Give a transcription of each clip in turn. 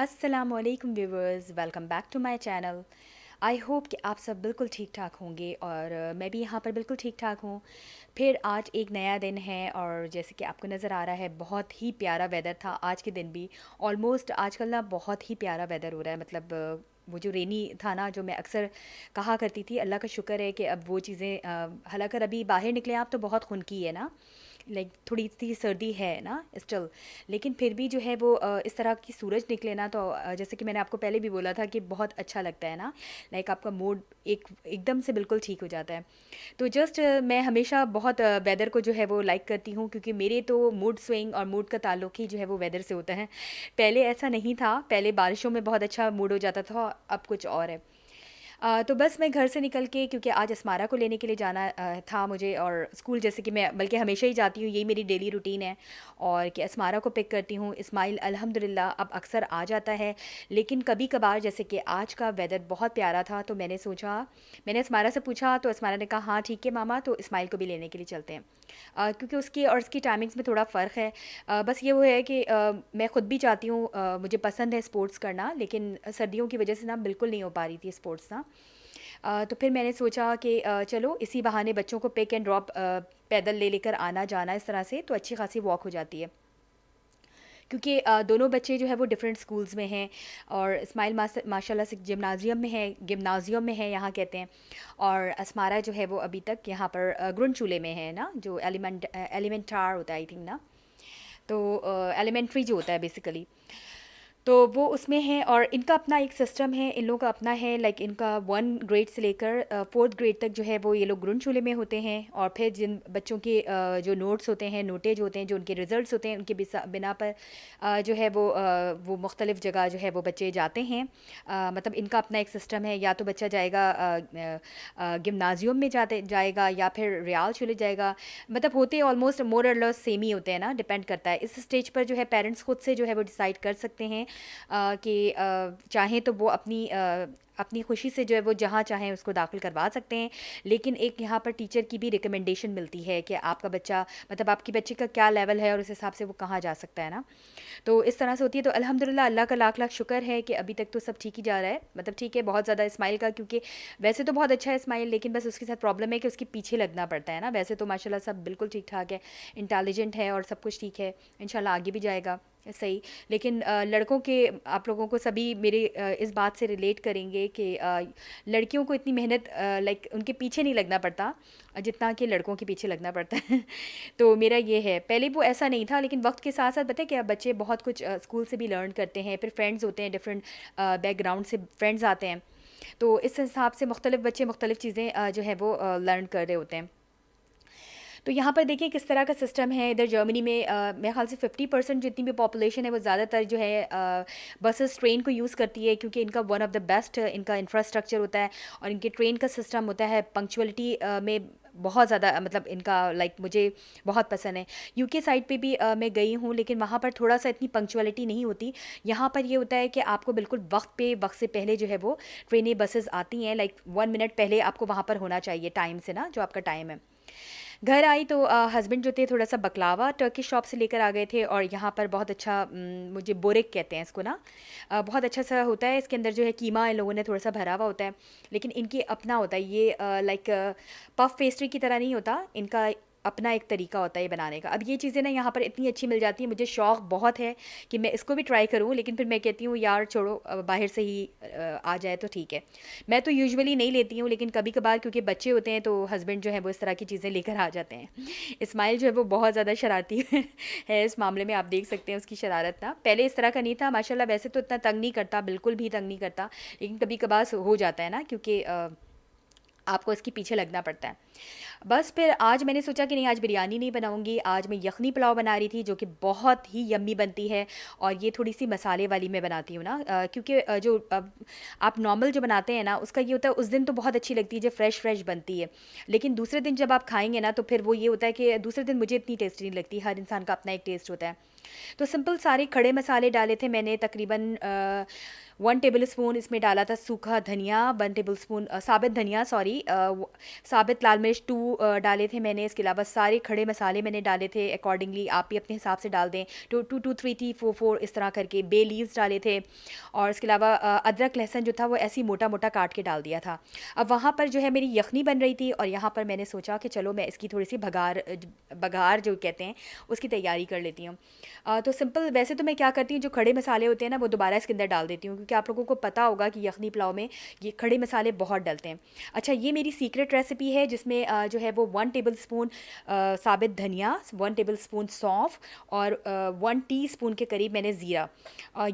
अस्सलामुअलैकुम viewers, welcome back to my channel. I hope कि आप सब बिल्कुल ठीक ठाक होंगे और मैं भी यहाँ पर बिल्कुल ठीक ठाक हूँ। फिर आज एक नया दिन है और जैसे कि आपको नज़र आ रहा है बहुत ही प्यारा वेदर था आज के दिन भी। ऑलमोस्ट आजकल ना बहुत ही प्यारा वेदर हो रहा है, मतलब वो जो रेनी था ना, जो मैं अक्सर कहा करती थी, अल्लाह का शुक्र है कि अब वो चीज़ें हालांकि अभी बाहर निकले आप तो बहुत खुनकी है ना, लाइक थोड़ी सी सर्दी है ना स्टिल, लेकिन फिर भी जो है वो इस तरह की सूरज निकले ना तो जैसे कि मैंने आपको पहले भी बोला था कि बहुत अच्छा लगता है ना, लाइक आपका मूड एकदम से बिल्कुल ठीक हो जाता है। तो जस्ट मैं हमेशा बहुत वेदर को जो है वो लाइक करती हूँ, क्योंकि मेरे तो मूड स्विंग और मूड का ताल्लुक ही जो है वो वेदर से होता है। पहले ऐसा नहीं था, पहले बारिशों में बहुत अच्छा मूड हो जाता था, अब कुछ और है। तो बस मैं घर से निकल के, क्योंकि आज अस्मारा को लेने के लिए जाना था मुझे, और स्कूल जैसे कि मैं बल्कि हमेशा ही जाती हूँ, यही मेरी डेली रूटीन है, और कि अस्मारा को पिक करती हूँ। इस्माइल अल्हम्दुलिल्लाह अब अक्सर आ जाता है, लेकिन कभी कभार जैसे कि आज का वेदर बहुत प्यारा था तो मैंने अस्मारा से पूछा तो अस्मारा ने कहा हाँ ठीक है मामा, तो इस्माइल को भी लेने के लिए चलते हैं। क्योंकि उसकी और इसकी टाइमिंग्स में थोड़ा फ़र्क है। बस ये वो है कि मैं ख़ुद भी चाहती हूँ, मुझे पसंद है स्पोर्ट्स करना, लेकिन सर्दियों की वजह से ना बिल्कुल नहीं हो पा रही थी स्पोर्ट्स ना। तो फिर मैंने सोचा कि चलो इसी बहाने बच्चों को पिक एंड ड्रॉप पैदल ले लेकर आना जाना इस तरह से तो अच्छी खासी वॉक हो जाती है। क्योंकि दोनों बच्चे जो है वो डिफरेंट स्कूल्स में हैं, और इस्माइल माशाल्लाह से गिमनाजियम में है यहाँ कहते हैं, और अस्मारा जो है वो अभी तक यहाँ पर ग्रुनचूले में है ना, जो एलिमेंटार होता है आई थिंक ना, तो एलिमेंट्री जो होता है बेसिकली, तो वो उसमें है। और इनका अपना एक सिस्टम है, इन लोगों का अपना है, लाइक इनका 1 ग्रेड से लेकर 4th ग्रेड तक जो है वो ये लोग ग्रुन चूल्हे में होते हैं। और फिर जिन बच्चों के जो नोट्स होते हैं, नोटेज होते हैं, जो उनके रिजल्ट्स होते हैं, उनके बिना पर जो है वो मुख्तलिफ जगह जो है वो बच्चे जाते हैं। मतलब इनका अपना एक सिस्टम है, या तो बच्चा जाएगा गिमनाजियम में जाएगा, या फिर रियाल चले जाएगा। मतलब होते ऑलमोस्ट मोर और लेस सेम ही होते हैं ना, डिपेंड करता है। इस स्टेज पर जो है पेरेंट्स खुद से जो है वो डिसाइड कर सकते हैं कि चाहें तो वो अपनी खुशी से जो है वो जहाँ चाहें उसको दाखिल करवा सकते हैं। लेकिन एक यहाँ पर टीचर की भी रिकमेंडेशन मिलती है कि आपका बच्चा, मतलब आपकी बच्चे का क्या लेवल है और उस हिसाब से वो कहाँ जा सकता है ना। तो इस तरह से होती है। तो अल्हम्दुलिल्लाह अल्लाह का लाख लाख शुक्र है कि अभी तक तो सब ठीक ही जा रहा है, मतलब ठीक है। बहुत ज़्यादा इस्माइल का, क्योंकि वैसे तो बहुत अच्छा है इस्माइल, लेकिन बस उसके साथ प्रॉब्लम है कि उसके पीछे लगना पड़ता है ना। वैसे तो माशाल्लाह सब बिल्कुल ठीक ठाक है, इंटेलिजेंट है और सब कुछ ठीक है, इंशाल्लाह आगे भी जाएगा सही। लेकिन लड़कों के, आप लोगों को सभी मेरे इस बात से रिलेट करेंगे कि लड़कियों को इतनी मेहनत लाइक उनके पीछे नहीं लगना पड़ता जितना कि लड़कों के पीछे लगना पड़ता है। तो मेरा ये है, पहले वो ऐसा नहीं था, लेकिन वक्त के साथ साथ पता है क्या, बच्चे बहुत कुछ स्कूल से भी लर्न करते हैं, फिर फ्रेंड्स होते हैं, डिफरेंट बैकग्राउंड से फ्रेंड्स आते हैं, तो इस हिसाब से मुख्तलिफ बच्चे मुख्तलिफ चीज़ें जो है वो लर्न कर रहे होते हैं। तो यहाँ पर देखिए किस तरह का सिस्टम है इधर जर्मनी में। मेरे ख्याल से 50% जितनी भी पॉपुलेशन है वो ज़्यादातर जो है बसेस ट्रेन को यूज़ करती है, क्योंकि इनका वन ऑफ द बेस्ट इनका इंफ्रास्ट्रक्चर होता है, और इनके ट्रेन का सिस्टम होता है पंक्चुअलिटी में बहुत ज़्यादा, मतलब इनका लाइक मुझे बहुत पसंद है। यूके साइड पे भी मैं गई हूँ, लेकिन वहाँ पर थोड़ा सा इतनी पंक्चुअलिटी नहीं होती। यहाँ पर ये होता है कि आपको बिल्कुल वक्त से पहले जो है वो ट्रेनें बसेस आती हैं, लाइक 1 मिनट पहले आपको वहाँ पर होना चाहिए टाइम से ना, जो आपका टाइम है। घर आई तो हस्बैंड जो थे थोड़ा सा बकलावा टर्किश शॉप से लेकर आ गए थे, और यहाँ पर बहुत अच्छा मुझे बोरेक कहते हैं इसको ना, बहुत अच्छा सा होता है। इसके अंदर जो है कीमा इन लोगों ने थोड़ा सा भरा हुआ होता है, लेकिन इनके अपना होता है ये, लाइक पफ पेस्ट्री की तरह नहीं होता इनका, अपना एक तरीका होता है ये बनाने का। अब ये चीज़ें ना यहाँ पर इतनी अच्छी मिल जाती हैं, मुझे शौक़ बहुत है कि मैं इसको भी ट्राई करूँ, लेकिन फिर मैं कहती हूँ यार छोड़ो, बाहर से ही आ जाए तो ठीक है। मैं तो यूजुअली नहीं लेती हूँ, लेकिन कभी कभार क्योंकि बच्चे होते हैं तो हस्बैंड जो है वो इस तरह की चीज़ें लेकर आ जाते हैं। इस्माइल जो है वो बहुत ज़्यादा शरारती है इस मामले में, आप देख सकते हैं उसकी शरारत ना। पहले इस तरह का नहीं था माशाल्लाह, वैसे तो इतना तंग नहीं करता, बिल्कुल भी तंग नहीं करता, लेकिन कभी कभार हो जाता है ना, क्योंकि आपको इसके पीछे लगना पड़ता है। बस फिर आज मैंने सोचा कि नहीं, आज बिरयानी नहीं बनाऊँगी, आज मैं यखनी पुलाव बना रही थी, जो कि बहुत ही यम्मी बनती है, और ये थोड़ी-सी मसाले वाली मैं बनाती हूँ ना, क्योंकि जो आप नॉर्मल जो बनाते हैं ना, उसका ये होता है उस दिन तो बहुत अच्छी लगती है जब फ्रेश-फ्रेश बनती है, लेकिन दूसरे दिन जब आप खाएँगे ना, तो फिर वो ये होता है कि दूसरे दिन मुझे इतनी टेस्टी नहीं लगती, हर इंसान का अपना एक टेस्ट होता है। तो सिंपल सारे खड़े मसाले डाले थे मैंने तकरीबन 1 टेबलस्पून इसमें डाला था सूखा धनिया, 1 टेबलस्पून साबित धनिया सॉरी साबित लाल मिर्च 2 डाले थे मैंने। इसके अलावा सारे खड़े मसाले मैंने डाले थे अकॉर्डिंगली, आप भी अपने हिसाब से डाल दें। 2 2 2 3 3 4 4 इस तरह करके बे लीव्स डाले थे और इसके अलावा अदरक लहसुन जो था वो ऐसे ही मोटा-मोटा काट के डाल दिया था। अब वहाँ पर जो है मेरी यखनी बन रही थी और यहाँ पर मैंने सोचा कि चलो मैं इसकी थोड़ी-सी बघार जो कहते हैं उसकी तैयारी कर लेती हूँ। तो सिंपल वैसे तो मैं क्या करती हूँ, जो खड़े मसाले होते हैं ना वो दोबारा इसके अंदर डाल देती हूँ, क्योंकि आप लोगों को पता होगा कि यखनी पुलाव में ये खड़े मसाले बहुत डलते हैं। अच्छा, ये मेरी सीक्रेट रेसिपी है जिसमें जो है वो 1 टेबलस्पून साबित धनिया, 1 टेबलस्पून सौंफ और 1 टीस्पून के करीब मैंने ज़ीरा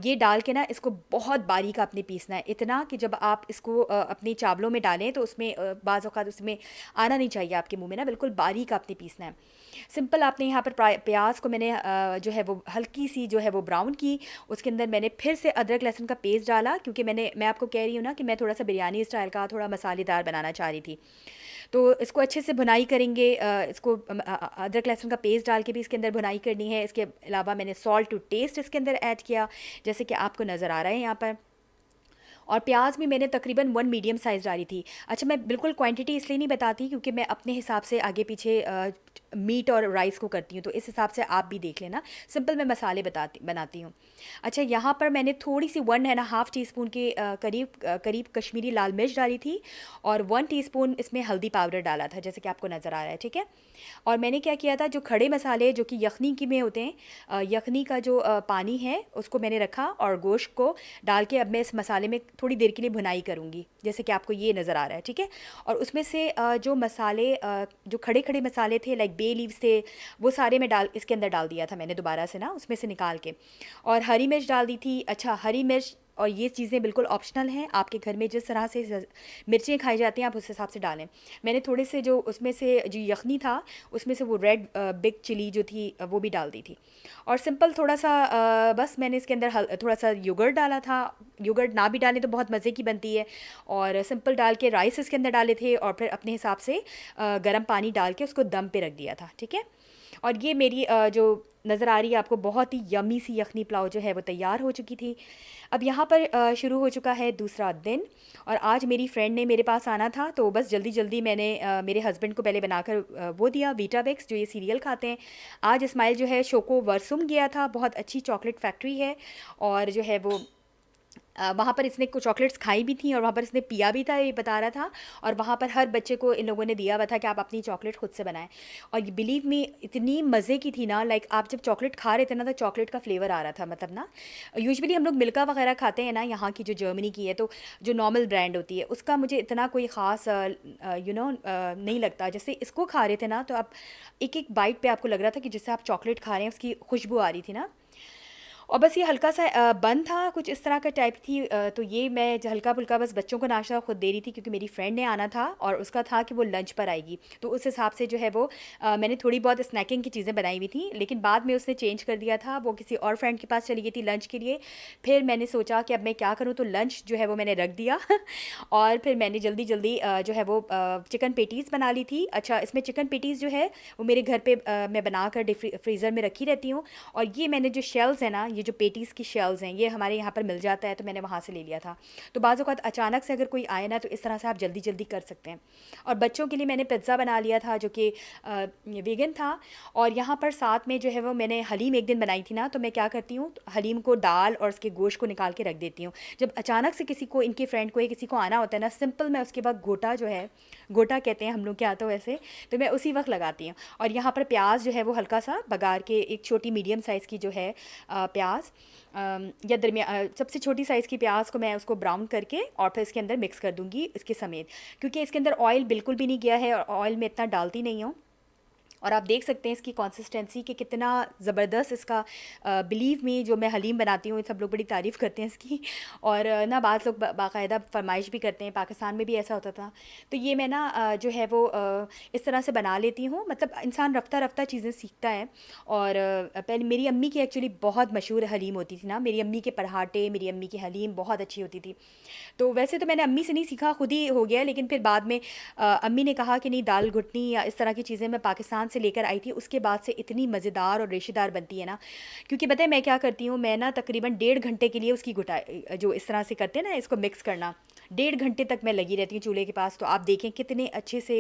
ये डाल के ना इसको बहुत बारीक आपने पीसना है। इतना कि जब आप इसको अपने चावलों में डालें तो उसमें बाज़ औक़ात उसमें आना नहीं चाहिए आपके मुँह में ना, बिल्कुल बारीक आपने पीसना है। सिंपल आपने यहाँ पर प्याज को मैंने जो है वो हल्की सी जो है वो ब्राउन की, उसके अंदर मैंने फिर से अदरक लहसुन का पेस्ट डाला, क्योंकि मैं आपको कह रही हूँ ना कि मैं थोड़ा सा बिरयानी स्टाइल का थोड़ा मसालेदार बनाना चाह रही थी। तो इसको अच्छे से भुनाई करेंगे, इसको अदरक लहसुन का पेस्ट डाल के भी इसके अंदर भुनाई करनी है। इसके अलावा मैंने सॉल्ट टू टेस्ट इसके अंदर ऐड किया, जैसे कि आपको नज़र आ रहा है यहाँ पर। और प्याज भी मैंने तकरीबन 1 मीडियम साइज़ डाली थी। अच्छा, मैं बिल्कुल क्वांटिटी इसलिए नहीं बताती क्योंकि मैं अपने हिसाब से आगे पीछे मीट और राइस को करती हूँ, तो इस हिसाब से आप भी देख लेना। सिंपल मैं मसाले बनाती हूँ। अच्छा, यहाँ पर मैंने थोड़ी-सी 1 एंड हाफ़ टीस्पून के करीब कश्मीरी लाल मिर्च डाली थी और 1 टीस्पून इसमें हल्दी पाउडर डाला था, जैसे कि आपको नज़र आ रहा है, ठीक है? और मैंने क्या किया था, जो खड़े मसाले जो कि यखनी की में होते हैं, यखनी का जो पानी है उसको मैंने रखा और गोश्त को डाल के अब मैं इस मसाले में थोड़ी देर के लिए भुनाई करूँगी, जैसे कि आपको ये नज़र आ रहा है, ठीक है? और उसमें से जो मसाले जो खड़े-खड़े मसाले थे लाइक बे लीव्स थे, वो सारे मैं इसके अंदर डाल दिया था मैंने दोबारा से ना उसमें से निकाल के, और हरी मिर्च डाल दी थी। अच्छा, हरी मिर्च और ये चीज़ें बिल्कुल ऑप्शनल हैं, आपके घर में जिस तरह से मिर्चें खाई जाती हैं आप उस हिसाब से डालें। मैंने थोड़े से जो उसमें से जो यखनी था उसमें से वो रेड बिग चिली जो थी वो भी डाल दी थी। और सिंपल थोड़ा सा बस मैंने इसके अंदर थोड़ा सा योगर्ट डाला था। योगर्ट ना भी डालें तो बहुत मज़े की बनती है। और सिंपल डाल के राइस इसके अंदर डाले थे और फिर अपने हिसाब से गर्म पानी डाल के उसको दम पे रख दिया था, ठीक है? और ये मेरी जो नज़र आ रही है आपको बहुत ही यम्मी सी यखनी पुलाव जो है वो तैयार हो चुकी थी। अब यहाँ पर शुरू हो चुका है दूसरा दिन और आज मेरी फ्रेंड ने मेरे पास आना था, तो बस जल्दी-जल्दी मैंने मेरे हस्बैंड को पहले बनाकर वो दिया वीटाबिक्स, जो ये सीरियल खाते हैं। आज इस्माइल जो है शोको वर्सुम गया था, बहुत अच्छी चॉकलेट फैक्ट्री है और जो है वो वहाँ पर इसने कुछ चॉकलेट्स खाई भी थी और वहाँ पर इसने पिया भी था, ये बता रहा था। और वहाँ पर हर बच्चे को इन लोगों ने दिया हुआ था कि आप अपनी चॉकलेट खुद से बनाएं। और बिलीव मी इतनी मज़े की थी ना, लाइक आप जब चॉकलेट खा रहे थे ना तो चॉकलेट का फ्लेवर आ रहा था। मतलब ना यूजुअली हम लोग मिल्का वगैरह खाते हैं ना, यहाँ की जो जर्मनी की है, तो जो नॉर्मल ब्रांड होती है उसका मुझे इतना कोई ख़ास नहीं लगता। जैसे इसको खा रहे थे ना तो आप एक एक बाइट पे आपको लग रहा था कि जिससे आप चॉकलेट खा रहे हैं उसकी खुशबू आ रही थी ना। और बस ये हल्का सा बन था, कुछ इस तरह का टाइप थी। तो ये मैं हल्का-फुल्का बस बच्चों को नाश्ता खुद दे रही थी, क्योंकि मेरी फ्रेंड ने आना था और उसका था कि वो लंच पर आएगी। तो उस हिसाब से जो है वो मैंने थोड़ी बहुत स्नैकिंग की चीज़ें बनाई हुई थी, लेकिन बाद में उसने चेंज कर दिया था, वो किसी और फ्रेंड के पास चली गई थी लंच के लिए। फिर मैंने सोचा कि अब मैं क्या करूँ, तो लंच जो है वो मैंने रख दिया और फिर मैंने जल्दी-जल्दी जो है वो चिकन पैटीज़ बना ली थी। अच्छा, इसमें चिकन पैटीज़ जो है वो मेरे घर पे मैं बनाकर फ्रीज़र में रखी रहती हूँ। और ये मैंने जो शेल्स हैं ना, ये जो पेटीज़ की शेल्स हैं, ये हमारे यहाँ पर मिल जाता है, तो मैंने वहाँ से ले लिया था। तो बाज़ औक़ात अचानक से अगर कोई आए ना, तो इस तरह से आप जल्दी-जल्दी कर सकते हैं। और बच्चों के लिए मैंने पिज़्ज़ा बना लिया था जो कि वीगन था। और यहाँ पर साथ में जो है वो मैंने हलीम एक दिन बनाई थी ना, तो मैं क्या करती हूँ, हलीम को दाल और उसके गोश्त को निकाल के रख देती हूँ। जब अचानक से किसी को, इनके फ्रेंड को या किसी को आना होता है ना, सिंपल मैं उसके बाद गोटा जो है, गोटा कहते हैं हम लोग के यहाँ तो वैसे, तो मैं उसी वक़्त लगाती हूँ। और यहाँ पर प्याज जो है वो हल्का-सा बघार के, एक छोटी मीडियम साइज़ की जो है प्याज या सबसे छोटी साइज़ की प्याज को मैं उसको ब्राउन करके और फिर इसके अंदर मिक्स कर दूँगी इसके समेत, क्योंकि इसके अंदर ऑयल बिल्कुल भी नहीं गया है और ऑयल मैं इतना डालती नहीं हूँ। और आप देख सकते हैं इसकी कंसिस्टेंसी कि कितना ज़बरदस्त इसका, बिलीव मी जो मैं हलीम बनाती हूँ सब लोग बड़ी तारीफ़ करते हैं इसकी। और ना बात लोग बाकायदा फरमाइश भी करते हैं, पाकिस्तान में भी ऐसा होता था। तो ये मैं ना जो है वो इस तरह से बना लेती हूँ। मतलब इंसान रफ्ता रफ्ता चीज़ें सीखता है। और पहले मेरी अम्मी की एक्चुअली बहुत मशहूर हलीम होती थी ना, मेरी अम्मी के पराठे, मेरी अम्मी की हलीम बहुत अच्छी होती थी। तो वैसे तो मैंने अम्मी से नहीं सीखा, खुद ही हो गया। लेकिन फिर बाद में अम्मी ने कहा कि नहीं, दाल घुटनी या इस तरह की चीज़ें मैं पाकिस्तान से लेकर आई थी उसके बाद से इतनी मज़ेदार और रेशेदार बनती है ना, क्योंकि पता है मैं क्या करती हूँ, मैं ना तकरीबन 1.5 घंटे के लिए उसकी जो इस तरह से करते हैं ना इसको मिक्स करना, 1.5 घंटे तक मैं लगी रहती हूँ चूल्हे के पास। तो आप देखें कितने अच्छे से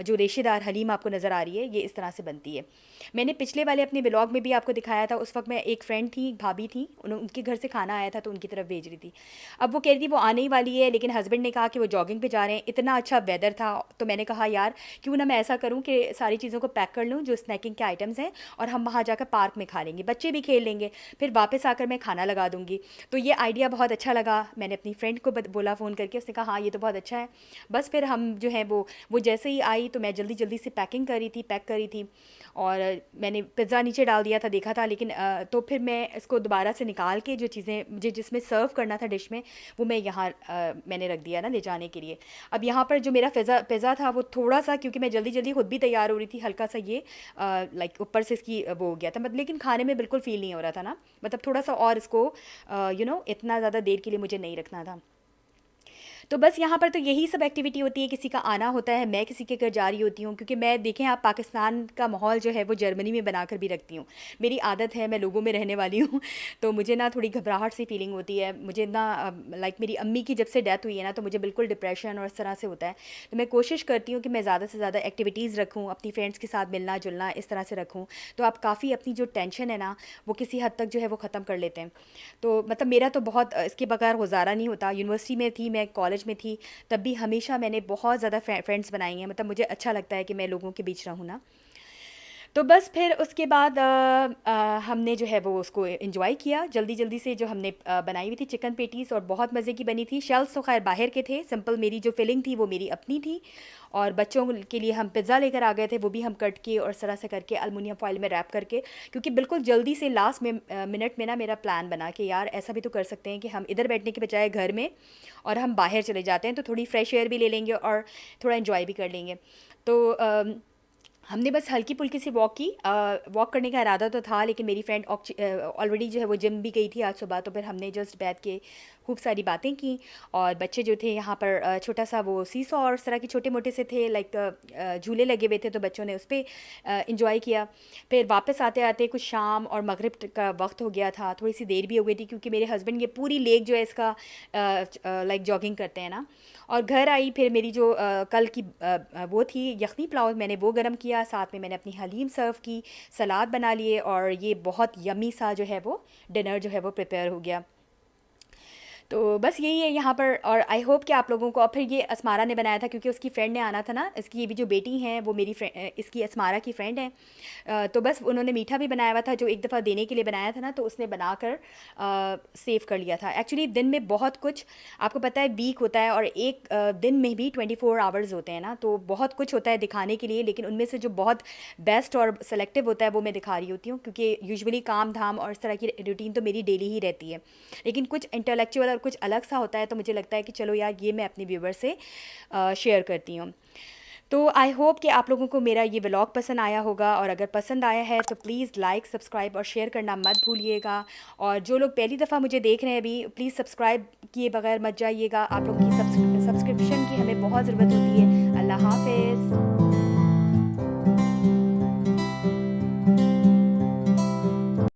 जो रेशेदार हलीम आपको नज़र आ रही है ये इस तरह से बनती है। मैंने पिछले वाले अपने व्लॉग में भी आपको दिखाया था, उस वक्त मैं एक फ्रेंड थी, भाभी थी, उनके घर से खाना आया था तो उनकी तरफ भेज रही थी। अब वो कह रही थी वो आने ही वाली है, लेकिन हस्बैंड ने कहा कि वो जॉगिंग पे जा रहे हैं, इतना अच्छा वेदर था, तो मैंने कहा यार क्यों ना मैं ऐसा करूँ कि सारी चीज़ों को पैक कर लूँ जो स्नैकिंग के आइटम्स हैं, और हम वहाँ जाकर पार्क में खा लेंगे, बच्चे भी खेल लेंगे, फिर वापस आकर मैं खाना लगा दूँगी। तो ये आइडिया बहुत अच्छा लगा, मैंने अपनी फ्रेंड को बोला फ़ोन करके, उसने कहा हाँ ये तो बहुत अच्छा है। बस फिर हम जो है वो जैसे ही आई तो मैं जल्दी जल्दी से पैक कर रही थी, और मैंने पिज़्ज़ा नीचे डाल दिया था, देखा था, लेकिन तो फिर मैं इसको दोबारा से निकाल के जो चीज़ें मुझे जिसमें सर्व करना था डिश में, वो मैं यहाँ मैंने रख दिया ना ले जाने के लिए। अब यहाँ पर जो मेरा पिज़्ज़ा था वो थोड़ा सा, क्योंकि मैं जल्दी जल्दी खुद भी तैयार हो रही थी, हल्का सा ये लाइक ऊपर से इसकी वो हो गया था, मतलब लेकिन खाने में बिल्कुल फ़ील नहीं हो रहा था ना, मतलब थोड़ा सा और इसको इतना ज़्यादा देर के लिए मुझे नहीं रखना था। तो बस यहाँ पर तो यही सब एक्टिविटी होती है, किसी का आना होता है, मैं किसी के घर जा रही होती हूँ, क्योंकि मैं देखें आप पाकिस्तान का माहौल जो है वो जर्मनी में बनाकर भी रखती हूँ। मेरी आदत है, मैं लोगों में रहने वाली हूँ तो मुझे ना थोड़ी घबराहट सी फीलिंग होती है, मुझे ना लाइक मेरी अम्मी की जब से डेथ हुई है ना तो मुझे बिल्कुल डिप्रेशन और इस तरह से होता है। तो मैं कोशिश करती हूँ कि मैं ज़्यादा से ज़्यादा एक्टिविटीज़ रखूँ, अपनी फ्रेंड्स के साथ मिलना जुलना इस तरह से रखूँ, तो आप काफ़ी अपनी जो टेंशन है ना वो किसी हद तक जो है वो ख़त्म कर लेते हैं। तो मतलब मेरा तो बहुत इसके बगैर गुजारा नहीं होता। यूनिवर्सिटी में थी, मैं कॉलेज में थी, तब भी हमेशा मैंने बहुत ज़्यादा फ्रेंड्स बनाई हैं, मतलब मुझे अच्छा लगता है कि मैं लोगों के बीच रहूँ ना। तो बस फिर उसके बाद हमने जो है वो उसको एंजॉय किया जल्दी जल्दी से, जो हमने बनाई हुई थी चिकन पेटीज़, और बहुत मज़े की बनी थी। शेल्स तो खैर बाहर के थे, सिंपल मेरी जो फिलिंग थी वो मेरी अपनी थी, और बच्चों के लिए हम पिज़्ज़ा लेकर आ गए थे, वो भी हम कट के और इस तरह से करके एलुमिनियम फॉइल में रैप करके, क्योंकि बिल्कुल जल्दी से लास्ट में मिनट में ना मेरा प्लान बना कि यार ऐसा भी तो कर सकते हैं कि हम इधर बैठने के बजाय घर में और हम बाहर चले जाते हैं, तो थोड़ी फ्रेश एयर भी ले लेंगे और थोड़ा इन्जॉय भी कर लेंगे। तो हमने बस हल्की-फुल्की सी वॉक की, वॉक करने का इरादा तो था, लेकिन मेरी फ्रेंड ऑलरेडी जो है वो जिम भी गई थी आज सुबह, तो फिर हमने जस्ट बैठ के खूब सारी बातें की। और बच्चे जो थे यहाँ पर छोटा सा वो सीसॉ और इस तरह के छोटे-मोटे से थे, लाइक झूले लगे हुए थे, तो बच्चों ने उस पे एन्जॉय किया। फिर वापस आते-आते कुछ शाम और मगरिब का वक़्त हो गया था, थोड़ी-सी देर भी हो गई थी, क्योंकि मेरे हस्बैंड ये पूरी लेक जो है इसका लाइक जॉगिंग करते हैं ना। और घर आई, फिर मेरी जो कल की वो थी यखनी पुलाव, मैंने वो गरम किया, साथ में मैंने अपनी हलीम सर्व की, सलाद बना लिए, और ये बहुत यम्मी सा जो है वो डिनर जो है वो प्रिपेयर हो गया। तो बस यही है यहाँ पर, और आई होप कि आप लोगों को। और फिर ये असमारा ने बनाया था, क्योंकि उसकी फ्रेंड ने आना था ना, इसकी ये भी जो बेटी हैं वो मेरी इसकी असमारा की फ्रेंड है। तो बस उन्होंने मीठा भी बनाया हुआ था, जो एक दफ़ा देने के लिए बनाया था ना, तो उसने बनाकर सेव कर लिया था। एक्चुअली दिन में बहुत कुछ, आपको पता है वीक होता है, और एक दिन में भी 24 आवर्स होते हैं ना, तो बहुत कुछ होता है दिखाने के लिए, लेकिन उनमें से जो बहुत बेस्ट और सेलेक्टिव होता है वो मैं दिखा रही होती हूँ, क्योंकि यूजुअली काम धाम और इस तरह की रूटीन तो मेरी डेली ही रहती है, लेकिन कुछ इंटेलेक्चुअल और कुछ अलग सा होता है, तो मुझे लगता है कि चलो यार ये मैं अपने व्यूवर से शेयर करती हूँ। तो आई होप कि आप लोगों को मेरा ये व्लॉग पसंद आया होगा, और अगर पसंद आया है तो प्लीज़ लाइक सब्सक्राइब और शेयर करना मत भूलिएगा। और जो लोग पहली दफ़ा मुझे देख रहे हैं अभी, प्लीज़ सब्सक्राइब किए बगैर मत जाइएगा, आप लोगों की सब्सक्रिप्शन की हमें बहुत ज़रूरत होती है। अल्लाह हाफ़िज़।